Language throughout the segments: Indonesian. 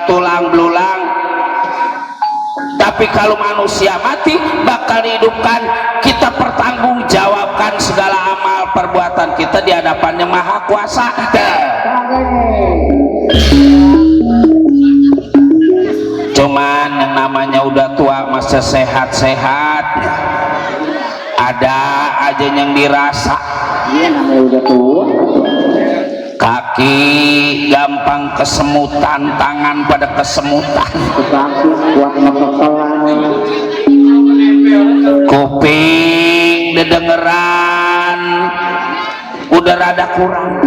tulang belulang. Tapi kalau manusia mati bakal dihidupkan, kita pertanggungjawabkan segala amal perbuatan kita di hadapan Yang Maha Kuasa. Cuman yang namanya udah tua masih sehat-sehat, ada aja yang dirasa. Iya, namanya udah tua. Kaki gampang kesemutan, tangan pada kesemutan, Kaki kuat ngepelan. kuping dedengeran udah rada kurang,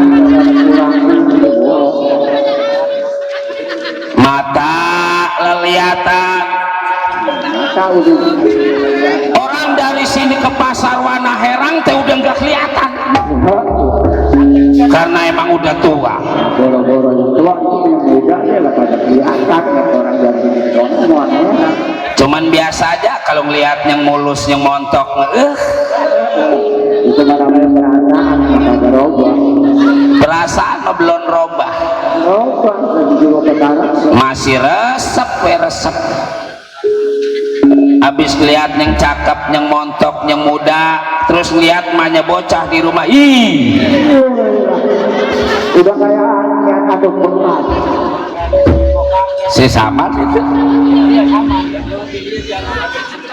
mata leliatan. Orang dari sini ke pasar Wana Herang teh udah nggak kelihatan karena emang udah tua. Boro-boro yang tua itu yang muda ya lah pada kelihatan orang dari Wana Herang. Cuman biasa aja kalau ngelihat yang mulus yang montok, Itu namanya perasaan, namanya robah. perasaan mah belum robah, Robah dari jiwa ketara. masih resep resep. Habis lihat yang cakep, yang montok, yang muda, terus lihat emaknya bocah di rumah, Udah kayak yang aduk berat. si Samad itu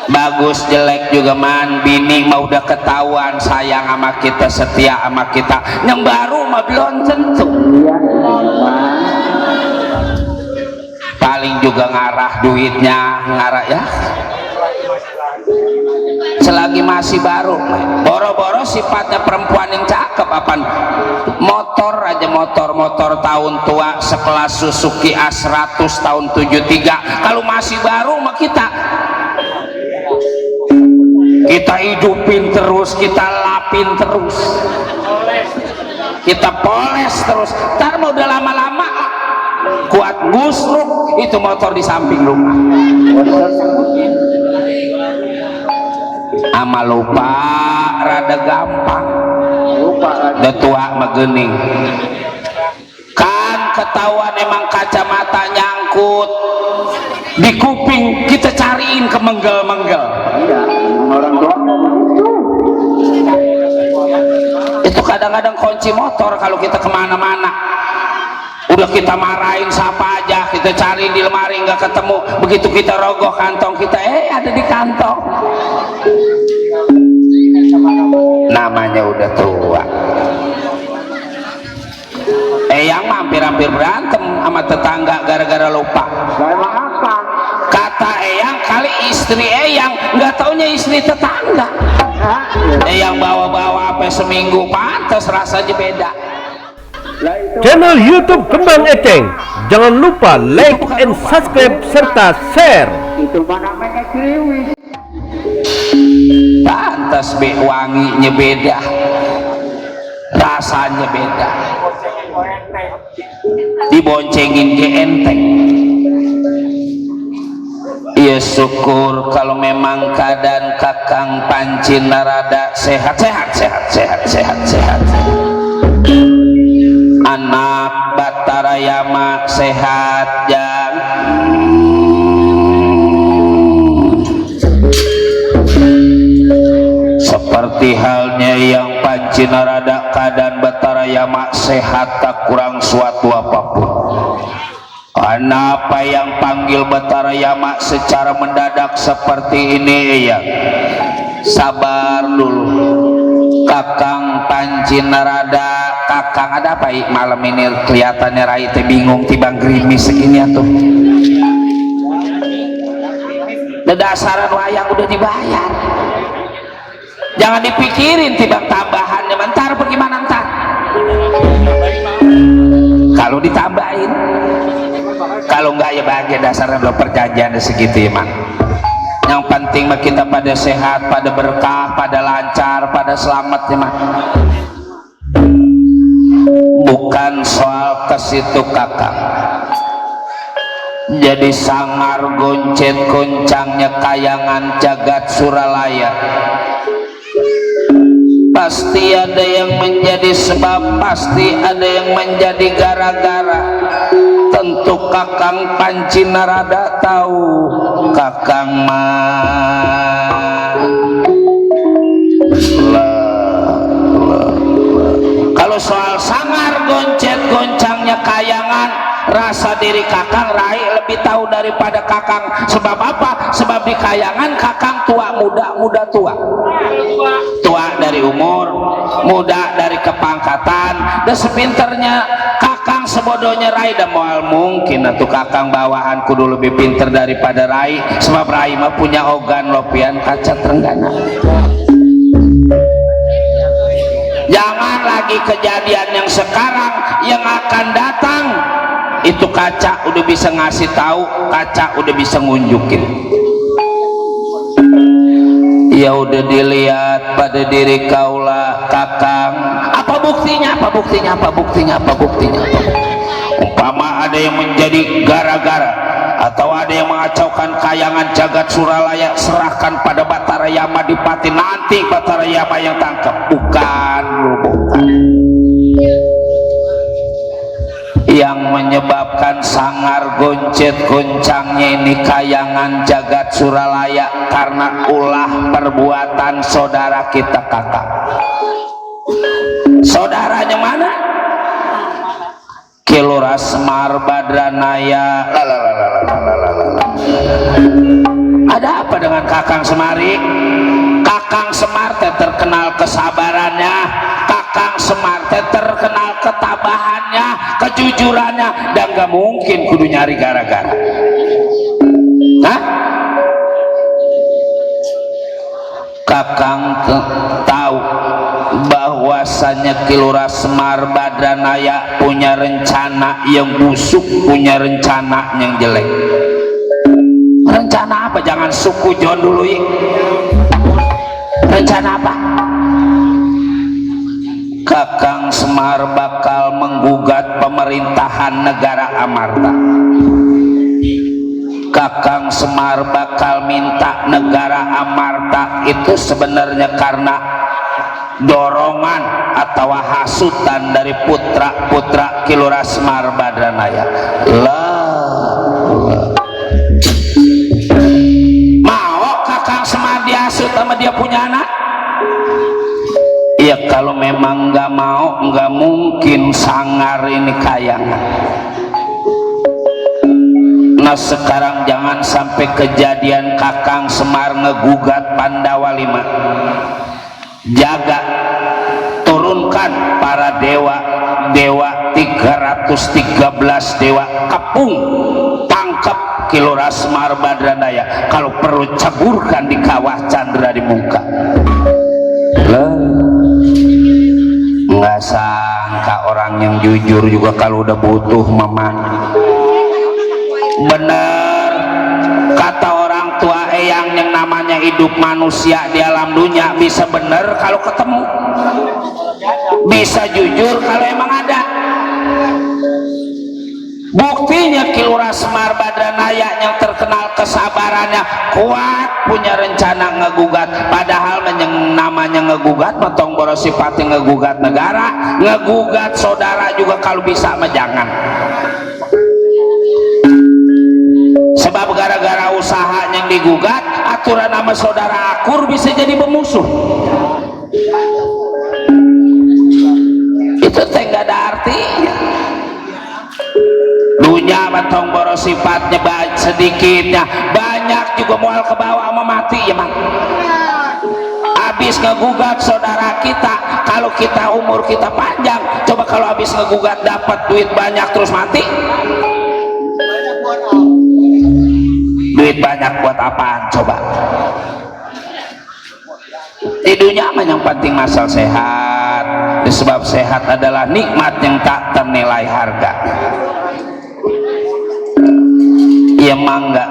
bagus jelek juga man, bini mah udah ketahuan sayang sama kita, setia sama kita. Yang baru mah belum tentu. Iya, Paling juga ngarah duitnya, ngarah ya. Selagi masih baru, boro-boro sifatnya perempuan yang cakep apaan, motor aja, motor tahun tua sekelas Suzuki A100 tahun 73, kalau masih baru mah kita hidupin terus, kita lapin terus, kita poles terus. Ntar mau udah lama-lama kuat gusruk itu motor di samping rumah. Ama lupa rada gampang, udah tua megening kan, ketahuan emang kacamata nyangkut di kuping, kita cariin ke menggel-menggel. Iya, orang tua Itu kadang-kadang kunci motor kalau kita kemana-mana, udah kita marahin siapa aja, kita cari di lemari nggak ketemu, begitu kita rogoh kantong kita, ada di kantong. Namanya udah tua. Yang hampir-hampir berantem sama tetangga gara-gara lupa. Kata Eyang kali istri Eyang, nggak taunya istri tetangga. Eyang bawa-bawa apa seminggu, pantas rasanya beda. Channel YouTube Kembang Eceng, jangan lupa like and subscribe serta share. itu mana namanya kriwis. Pantas wanginya beda, rasanya beda, diboncengin ke enteng. Ya syukur kalau memang keadaan Kakang Panci Narada sehat. Anak Batara Yama sehat jang. Seperti halnya yang Panci Narada, keadaan Batara Yama sehat tak kurang suatu apapun. Kenapa yang panggil Batara Yama secara mendadak seperti ini ya? Sabar dulu Kakang Panci Narada. Kakang ada apa malam ini kelihatannya Rai teh bingung tibang gerimis segini atuh. Dasaran wayang udah dibayar, jangan dipikirin tibang tambahannya, bentar bagaimana ntar kalau ditambahin, kalau enggak ya bahagia, dasarnya belum perjanjian segitu ya man. Yang penting mah kita pada sehat, pada berkah, pada lancar, pada selamat ya man. Bukan soal ke situ Kakang, jadi sangar goncet goncangnya kayangan jagat Suralaya. Pasti ada yang menjadi sebab, pasti ada yang menjadi gara-gara. Tentu Kakang Panci Narada tahu Kakang mah kalau soal sangar goncet goncangnya kayangan rasa diri Kakang Rai lebih tahu daripada Kakang. Sebab apa? Sebab di kayangan Kakang tua muda, muda tua, tua dari umur, muda dari kepangkatan. Dan sepinternya Kakang sebodohnya Rai dan moal mungkin atau Kakang bawaan kudu lebih pinter daripada Rai. Sebab Rai mah punya ogan lopian kaca trenggana. Jangan lagi kejadian yang sekarang, yang akan datang itu kaca udah bisa ngasih tahu, kaca udah bisa ngunjukin. Ya udah dilihat pada diri kaula Kakang. Apa buktinya? Apa buktinya? Apa buktinya? Apa buktinya? Umpama ada yang menjadi gara-gara atau ada yang mengacaukan kayangan jagat Suralaya, serahkan pada Batara Yama Dipati, nanti Batara Yama yang tangkap. Bukan, bukan. Yang menyebabkan sangar goncet goncangnya ini kayangan jagat Suralaya karena ulah perbuatan saudara kita Kakang. Saudaranya mana? Kilora Semar Badranaya. Ada apa dengan Kakang Semari? Kakang Semar teh terkenal kesabarannya, Kakang Semar teh terkenal ketabahannya, kejujurannya, dan gak mungkin kudu nyari gara-gara. Hah? Kakang tahu bahwasanya Kilora Semar Badranaya punya rencana yang busuk, punya rencana yang jelek. Rencana apa? Jangan suku John dulu ya. Rencana apa? Kakang Semar bakal menggugat pemerintahan negara Amarta. Kakang Semar bakal minta negara Amarta itu sebenarnya karena dorongan atau hasutan dari putra-putra Kilora Semar Badranaya. Mau Kakang Semar dihasut sama dia punya anak? Ya kalau memang nggak mau, nggak mungkin sangar ini kayangan. Nah sekarang jangan sampai kejadian Kakang Semar ngegugat Pandawa 5. Jaga, turunkan para dewa, dewa 313 dewa kepung, tangkap Kilora Semar Badranaya, kalau perlu caburkan di kawah Candra di muka. Nggak sangka orang yang jujur juga kalau udah butuh memang bener kata orang tua eyang yang namanya hidup manusia di alam dunia bisa bener kalau ketemu, bisa jujur kalau emang ada. Buktinya Kilora Semar Badranaya yang terkenal kesabarannya kuat, punya rencana ngegugat, padahal yang namanya ngegugat potong borosipati ngegugat negara, ngegugat saudara juga kalau bisa mah jangan. Sebab gara-gara usaha yang digugat, aturan nama saudara akur bisa jadi pemusuh. Itu teh nggak ada artinya. Dunia batong boros sifatnya sedikitnya, banyak juga mual ke bawah sama mati ya mak. Habis ngegugat saudara kita, kalau kita umur kita panjang, coba kalau habis ngegugat dapat duit banyak terus mati. Duit banyak buat apaan coba? Di dunia mah yang penting masal sehat. Sebab sehat adalah nikmat yang tak ternilai harga. Ya mangga,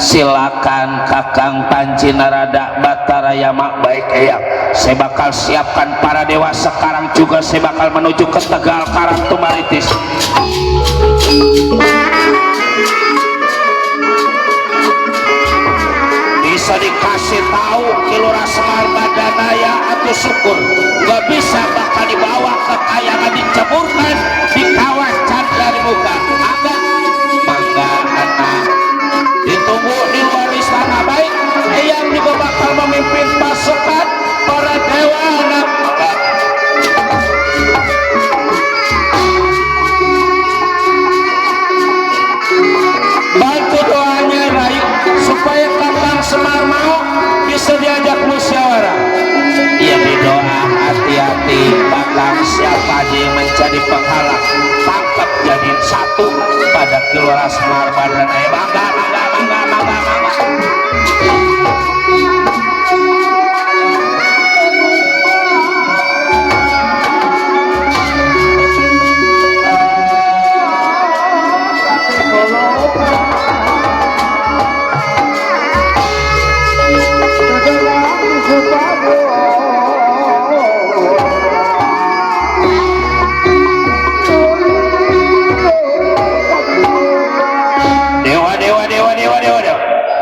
silakan Kakang Panci Narada Batara Yama. Baik eyang, saya bakal siapkan para dewa. Sekarang juga saya bakal menuju ke Tegal Karangtumaritis. Bisa dikasih tahu Kilora Semar Badranaya atau syukur, gak bisa bakal dibawa ke kayangan, diceburkan di kawah Candra di muka. Ada jadi penghalang, tangkap jadi satu pada Kilora Semar Badranaya. Bangga.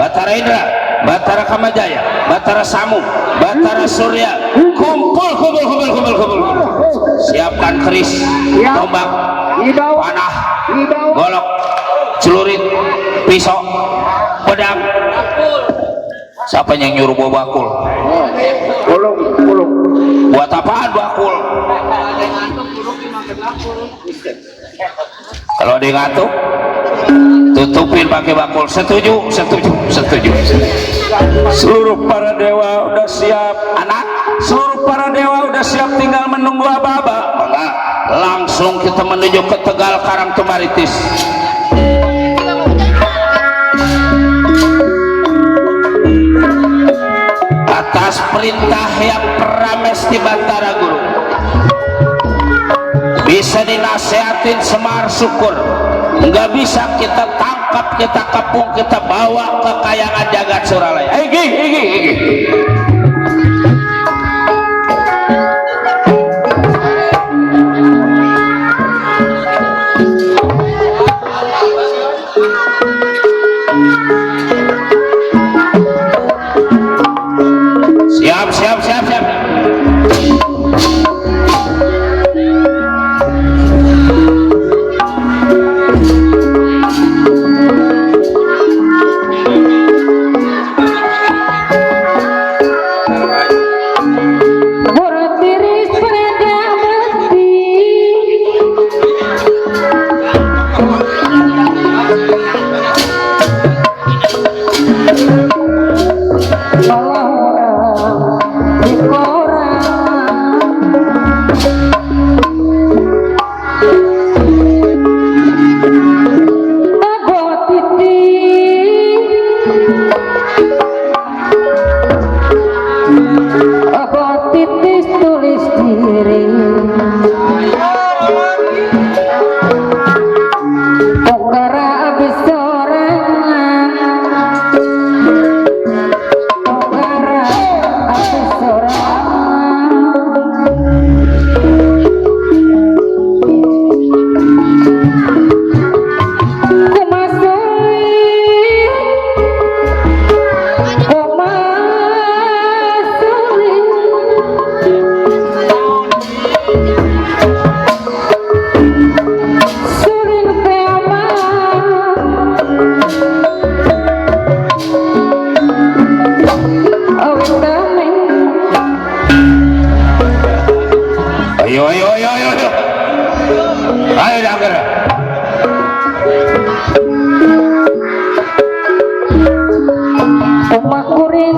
Batara Indra, Batara Kamajaya, Batara Samu, Batara Surya, kumpul. Siapkan keris, tombak, panah, golok, celurit, pisau, pedang. Siapa yang nyuruh bawa bakul? Kulung. Buat apaan bakul? Kalau dia ngantuk, tutupin pakai bakul. Setuju. Seluruh para dewa udah siap, anak. Seluruh para dewa udah siap, tinggal menunggu aba-aba. Langsung kita menuju ke Tegal Karangtumaritis. Atas perintah yang Pramesti Batara Guru, bisa dinasehatin Semar syukur, nggak bisa kita tangkap, kita kepung, kita bawa ke kayangan jagat Suralaya. Igi. Siap. Ayo Dangger. Umah kuring.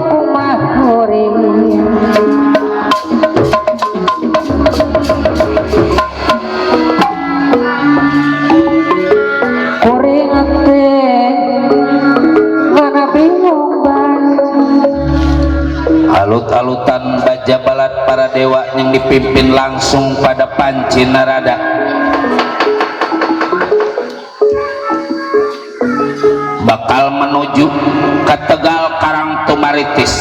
Kuring ate mana bingung bang. Alut-alutan baja balat para dewa yang dipimpin langsung pada Panci Narada. Bakal menuju ke Tegal Karangtumaritis.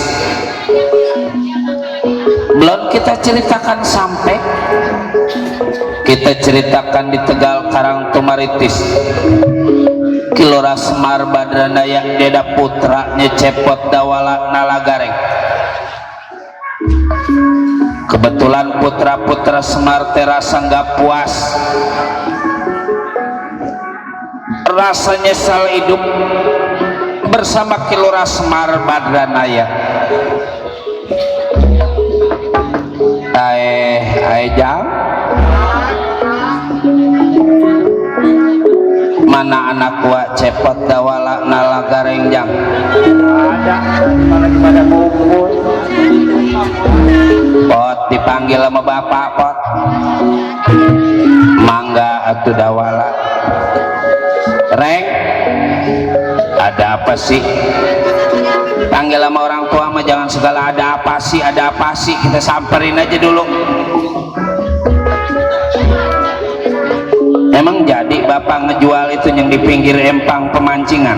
Belum kita ceritakan sampai, kita ceritakan di Tegal Karangtumaritis. Kilora Semar Badranaya Deda Putra Nyecepot Dawala Nalagareng. Kebetulan putra-putra Semar terasa nggak puas, rasa nyesal hidup bersama Kilora Semar Badranaya. Jam mana anak gua cepet dawala nala garengjang ada malah pada ngumpul. pot dipanggil sama bapak pot mangga atuh dawala reng ada apa sih panggil sama orang tua mah jangan segala ada apa sih kita samperin aja dulu. Emang jadi bapak ngejual itu yang di pinggir empang pemancingan?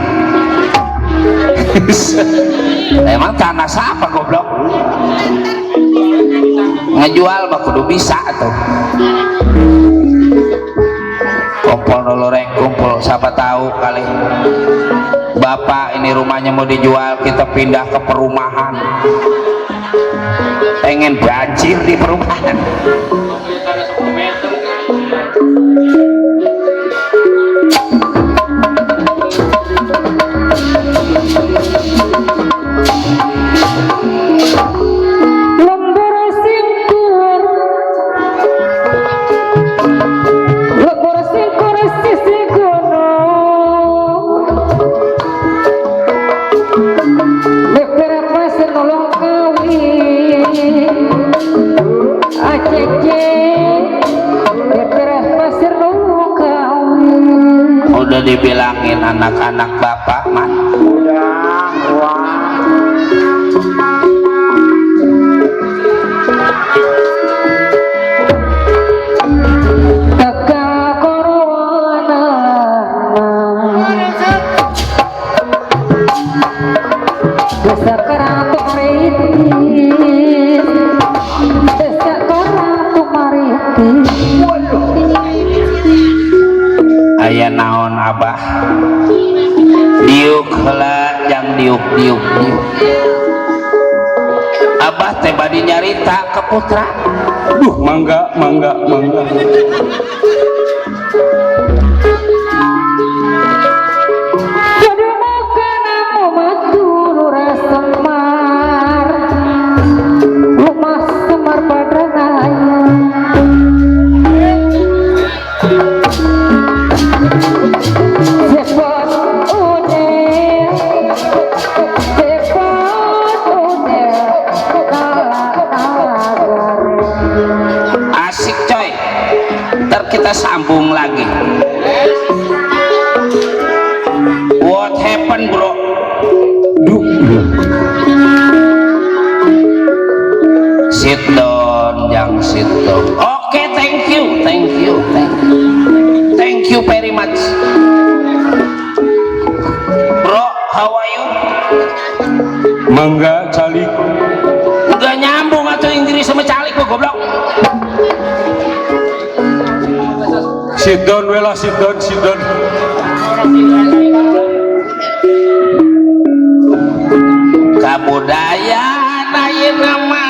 Emang tanah siapa goblok? Ngejual mah kudu bisa tuh. Kumpul dulu reng, kumpul siapa tahu kali bapak ini rumahnya mau dijual, kita pindah ke perumahan. Pengen banjir di perumahan. Udah dibilangin anak-anak bapak man Udah, wah. aya naon abah diuk heula jang diuk abah teh badi nyarita ke putra duh mangga jadi makanan matur rasemar rumah semar padranaya asik coy ntar kita sambung lagi. What happened bro? Sit down jang sit down. Oke, thank you very much bro. How are you? Mangga calik. Nggak nyambung atau Inggris sama calik kok goblok. Sit down wela, sit down. Kabudayaan ayeuna mah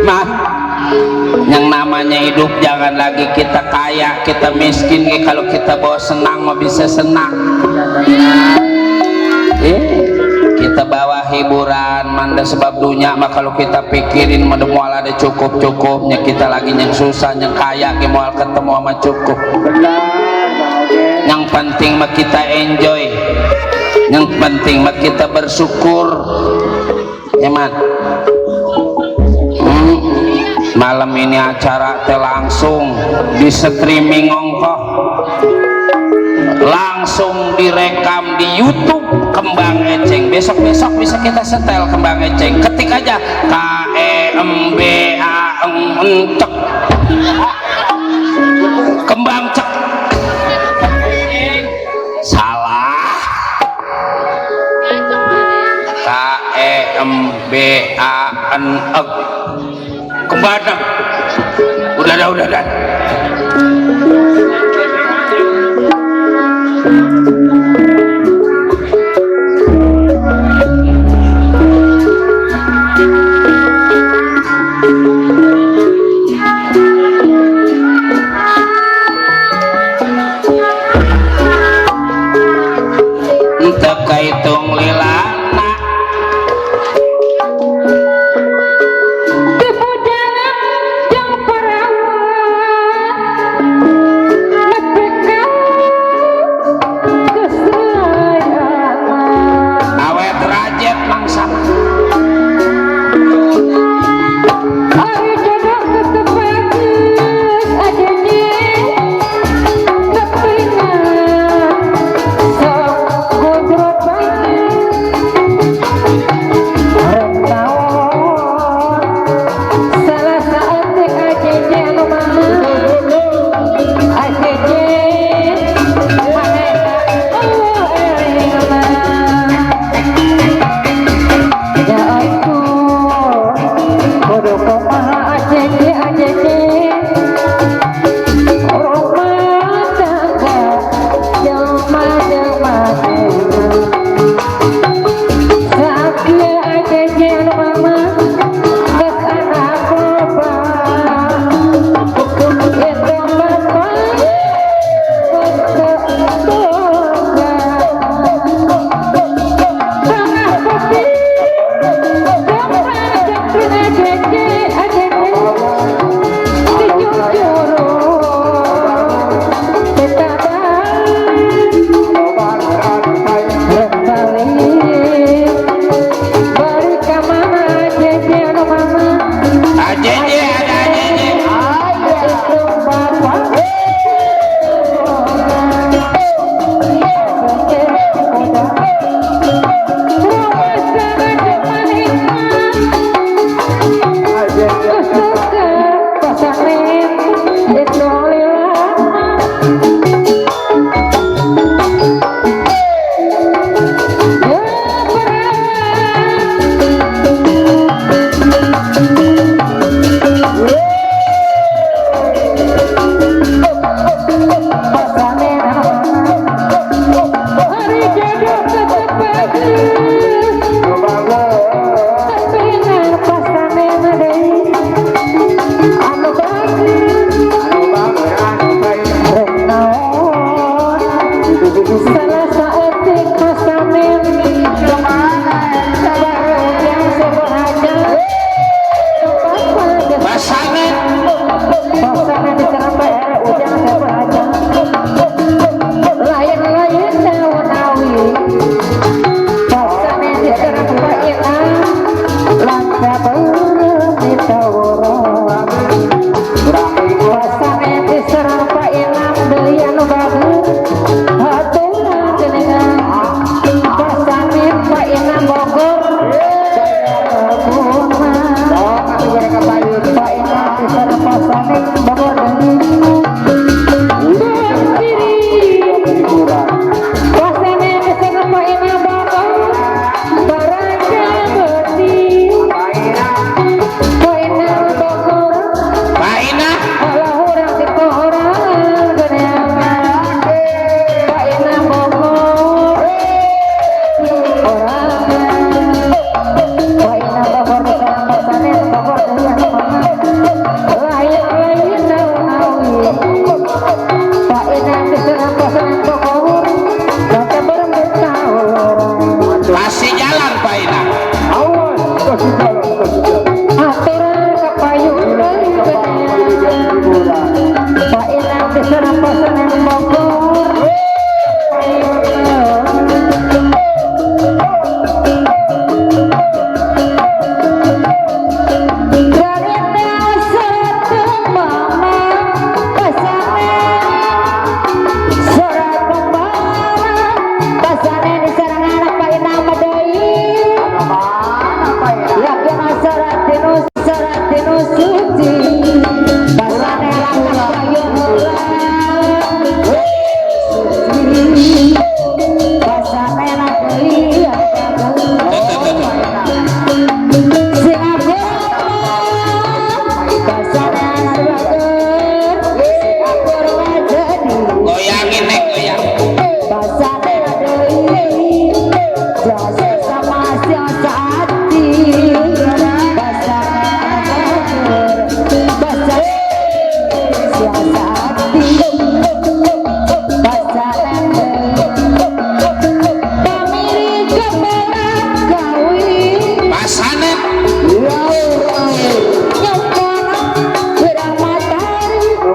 nah yang namanya hidup jangan lagi kita kaya kita miskin kalau kita bawa senang mah bisa senang kita bawa hiburan manda sebab dunia mah kalau kita pikirin mah moal ada cukup-cukupnya kita lagi yang susah yang kaya moal ketemu sama cukup. Yang penting mah kita enjoy, yang penting mah kita bersyukur eman. Malam ini acara teh langsung di streaming ongkoh, langsung direkam di YouTube Kembang Eceng. Besok bisa kita setel Kembang Eceng, ketik aja KEMBANG cek Kembang cek. Salah MBAN kemana udah dah teka hitung lilana di bujangan jeung perawat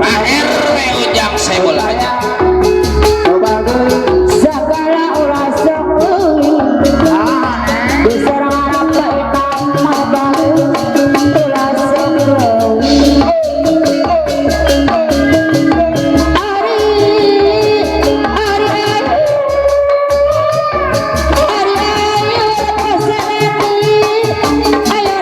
Akhir ujang saya bolanya. Segala ulah seuli diserang apa ikan mabang ulah seuli ari ayo pasalati ayo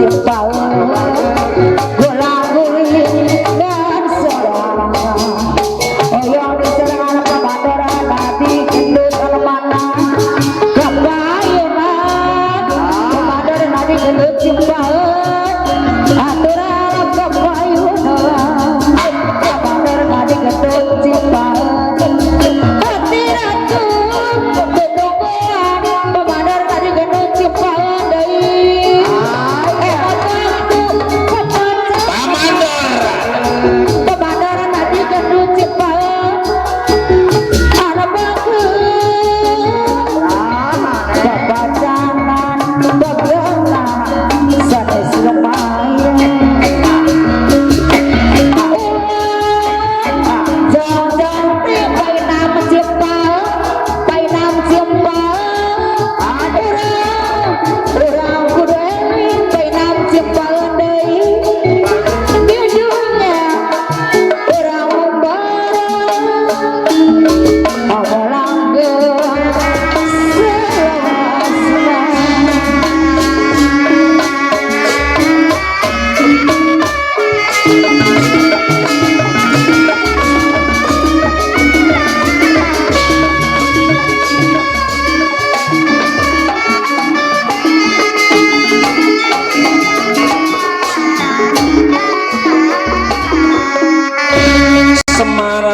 cipaung gula guling dan serang oyong diserang pemadaran nabi gendut alemana kapayunan pemadaran nabi gendut cipaung aturan kapayunan pemadaran nabi gendut cipaung hati ratu ketukuan pemadaran nabi gendut cipaung deui pemadaran nabi gendut cipaung ana bageus babacanan bageuna sanes lumayan jangan painam cipaung painam cipaung urang kudu painam cipaung deui jujurnya urang bareng awalanggeun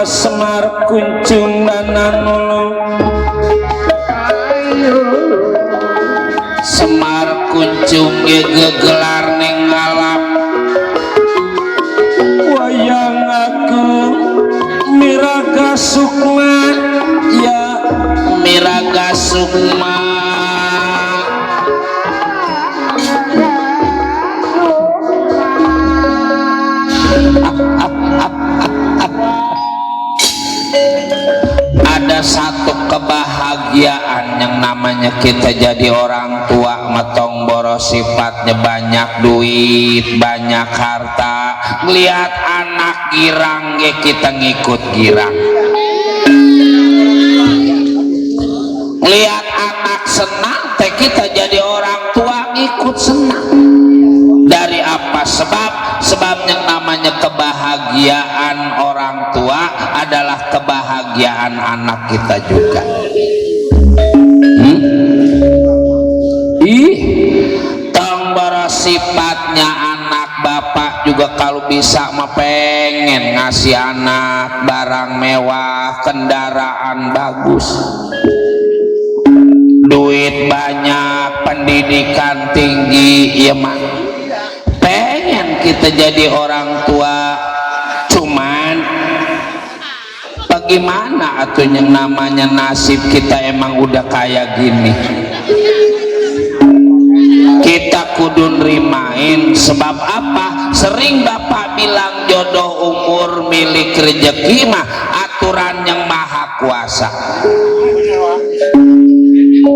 Semar kuncung dan nulung Semar kuncung gegelar ning alam wayang aku miraga sukma ya miraga sukma ada satu kebahagiaan yang namanya kita jadi orang tua metong boros sifatnya banyak duit banyak harta melihat anak girang ge kita ngikut girang lihat anak senang teh kita jadi orang tua ngikut senang dari apa sebab yang namanya kebahagiaan orang tua adalah kebahagiaan anak kita juga. Tong boros sifatnya anak bapak juga kalau bisa mah pengen ngasih anak barang mewah kendaraan bagus duit banyak pendidikan tinggi ya mah pengen kita jadi orang tua cuman bagaimana atuh yang namanya nasib kita emang udah kayak gini kita kudu nerimain sebab apa sering bapak bilang jodoh umur milik rezeki mah aturan yang maha kuasa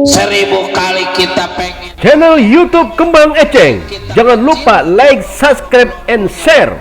1000 kali kita pengen channel YouTube Kembang Eceng. Jangan lupa like, subscribe, and share.